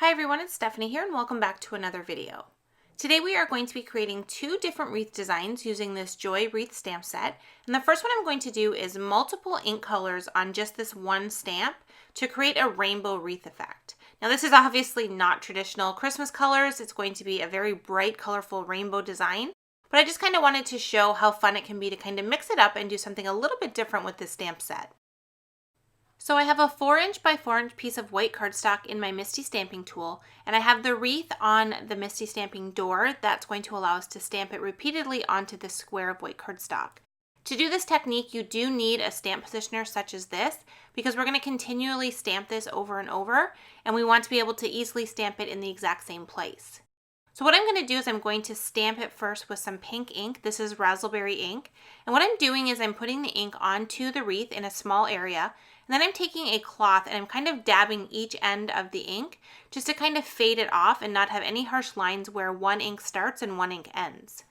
Hi everyone, it's Stephanie here and welcome back to another video. Today we are going to be creating two different wreath designs using this Joy Wreath stamp set. And the first one I'm going to do is multiple ink colors on just this one stamp to create a rainbow wreath effect. Now this is obviously not traditional Christmas colors. It's going to be a very bright, colorful rainbow design. But I just kind of wanted to show how fun it can be to kind of mix it up and do something a little bit different with this stamp set. So I have a 4" by 4" piece of white cardstock in my MISTI stamping tool, and I have the wreath on the MISTI stamping door that's going to allow us to stamp it repeatedly onto this square of white cardstock. To do this technique, you do need a stamp positioner such as this because we're going to continually stamp this over and over, and we want to be able to easily stamp it in the exact same place. So what I'm going to do is I'm going to stamp it first with some pink ink. This is Razzleberry ink. And what I'm doing is I'm putting the ink onto the wreath in a small area. And then I'm taking a cloth and I'm kind of dabbing each end of the ink just to kind of fade it off and not have any harsh lines where one ink starts and one ink ends.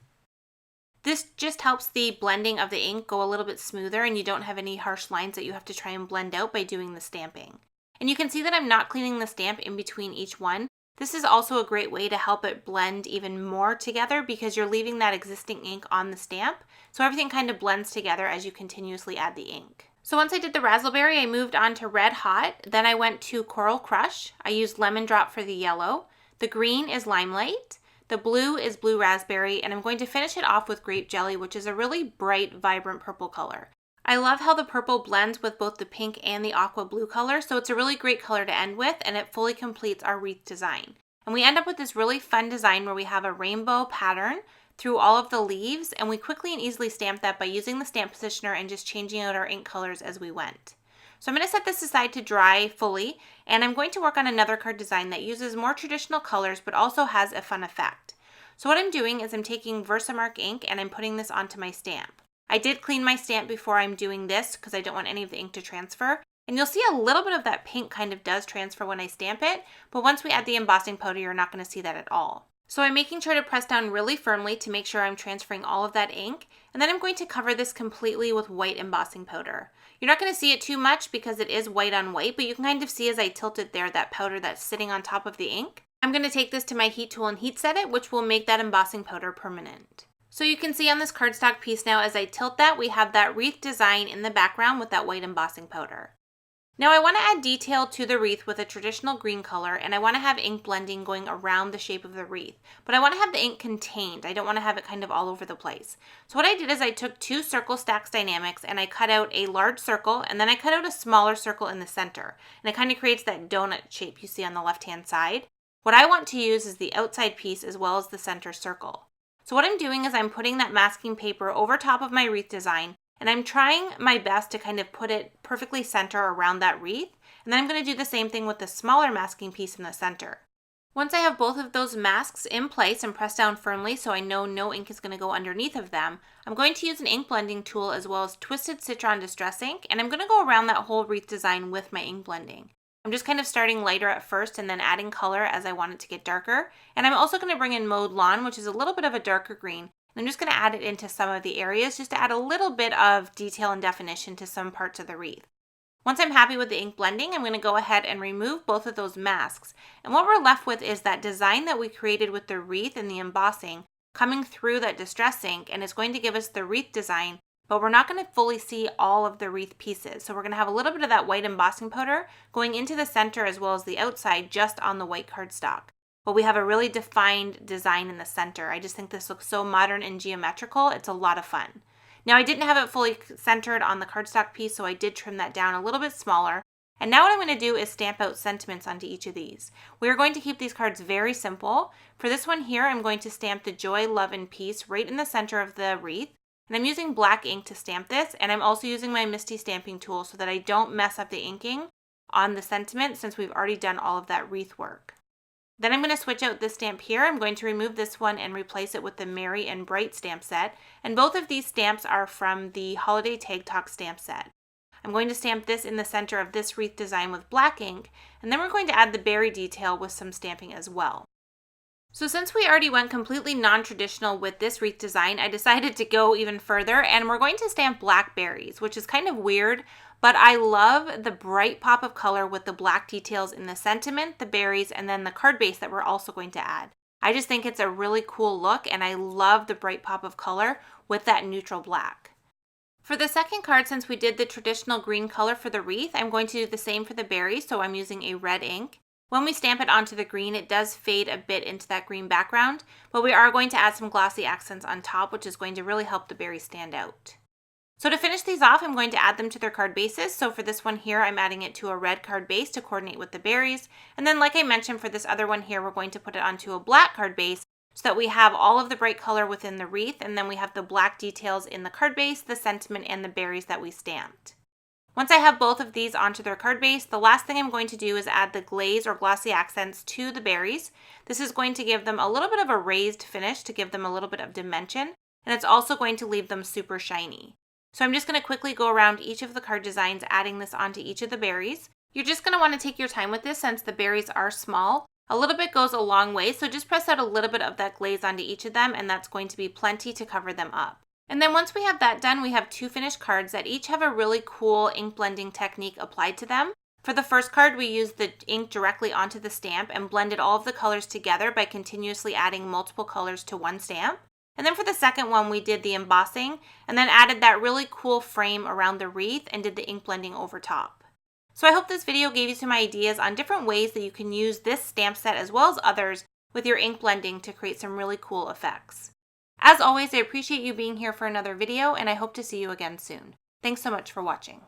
This just helps the blending of the ink go a little bit smoother and you don't have any harsh lines that you have to try and blend out by doing the stamping. And you can see that I'm not cleaning the stamp in between each one. This is also a great way to help it blend even more together because you're leaving that existing ink on the stamp, so everything kind of blends together as you continuously add the ink. So once I did the Razzleberry, I moved on to Red Hot, then I went to Coral Crush. I used Lemon Drop for the yellow. The green is Limelight. The blue is Blue Raspberry, and I'm going to finish it off with Grape Jelly, which is a really bright, vibrant purple color. I love how the purple blends with both the pink and the aqua blue color, so it's a really great color to end with, and it fully completes our wreath design. And we end up with this really fun design where we have a rainbow pattern through all of the leaves, and we quickly and easily stamp that by using the stamp positioner and just changing out our ink colors as we went. So I'm going to set this aside to dry fully, and I'm going to work on another card design that uses more traditional colors but also has a fun effect. So what I'm doing is I'm taking Versamark ink and I'm putting this onto my stamp. I did clean my stamp before I'm doing this because I don't want any of the ink to transfer. And you'll see a little bit of that pink kind of does transfer when I stamp it, but once we add the embossing powder, you're not going to see that at all. So I'm making sure to press down really firmly to make sure I'm transferring all of that ink, and then I'm going to cover this completely with white embossing powder. You're not going to see it too much because it is white on white, but you can kind of see as I tilt it there, that powder that's sitting on top of the ink. I'm going to take this to my heat tool and heat set it, which will make that embossing powder permanent. So you can see on this cardstock piece now, as I tilt that, we have that wreath design in the background with that white embossing powder. Now I want to add detail to the wreath with a traditional green color, and I want to have ink blending going around the shape of the wreath. But I want to have the ink contained. I don't want to have it kind of all over the place. So what I did is I took two circle STAX Die-namics and I cut out a large circle, and then I cut out a smaller circle in the center. And it kind of creates that donut shape you see on the left-hand side. What I want to use is the outside piece as well as the center circle. So what I'm doing is I'm putting that masking paper over top of my wreath design, and I'm trying my best to kind of put it perfectly center around that wreath. And then I'm going to do the same thing with the smaller masking piece in the center. Once I have both of those masks in place and pressed down firmly so I know no ink is going to go underneath of them, I'm going to use an ink blending tool as well as Twisted Citron Distress ink, and I'm going to go around that whole wreath design with my ink blending. I'm just kind of starting lighter at first and then adding color as I want it to get darker. And I'm also going to bring in Mowed Lawn, which is a little bit of a darker green. I'm just going to add it into some of the areas just to add a little bit of detail and definition to some parts of the wreath. Once I'm happy with the ink blending, I'm going to go ahead and remove both of those masks. And what we're left with is that design that we created with the wreath and the embossing coming through that distress ink, and it's going to give us the wreath design, but we're not going to fully see all of the wreath pieces. So we're going to have a little bit of that white embossing powder going into the center as well as the outside just on the white cardstock. But we have a really defined design in the center. I just think this looks so modern and geometrical. It's a lot of fun. Now I didn't have it fully centered on the cardstock piece, so I did trim that down a little bit smaller. And now what I'm going to do is stamp out sentiments onto each of these. We are going to keep these cards very simple. For this one here, I'm going to stamp the Joy, Love, and Peace right in the center of the wreath. And I'm using black ink to stamp this, and I'm also using my MISTI stamping tool so that I don't mess up the inking on the sentiment since we've already done all of that wreath work. Then I'm going to switch out this stamp here. I'm going to remove this one and replace it with the Merry and Bright stamp set. And both of these stamps are from the Holiday Tag Talk stamp set. I'm going to stamp this in the center of this wreath design with black ink, and then we're going to add the berry detail with some stamping as well. So since we already went completely non-traditional with this wreath design, I decided to go even further, and we're going to stamp blackberries, which is kind of weird, but I love the bright pop of color with the black details in the sentiment, the berries, and then the card base that we're also going to add. I just think it's a really cool look, and I love the bright pop of color with that neutral black. For the second card, since we did the traditional green color for the wreath, I'm going to do the same for the berries, so I'm using a red ink. When we stamp it onto the green, it does fade a bit into that green background, but we are going to add some glossy accents on top, which is going to really help the berries stand out. So to finish these off, I'm going to add them to their card bases. So for this one here, I'm adding it to a red card base to coordinate with the berries. And then like I mentioned, for this other one here, we're going to put it onto a black card base so that we have all of the bright color within the wreath, and then we have the black details in the card base, the sentiment, and the berries that we stamped. Once I have both of these onto their card base, the last thing I'm going to do is add the glaze or glossy accents to the berries. This is going to give them a little bit of a raised finish to give them a little bit of dimension, and it's also going to leave them super shiny. So I'm just going to quickly go around each of the card designs, adding this onto each of the berries. You're just going to want to take your time with this since the berries are small. A little bit goes a long way, so just press out a little bit of that glaze onto each of them, and that's going to be plenty to cover them up. And then once we have that done, we have two finished cards that each have a really cool ink blending technique applied to them. For the first card, we used the ink directly onto the stamp and blended all of the colors together by continuously adding multiple colors to one stamp. And then for the second one, we did the embossing and then added that really cool frame around the wreath and did the ink blending over top. So I hope this video gave you some ideas on different ways that you can use this stamp set as well as others with your ink blending to create some really cool effects. As always, I appreciate you being here for another video, and I hope to see you again soon. Thanks so much for watching.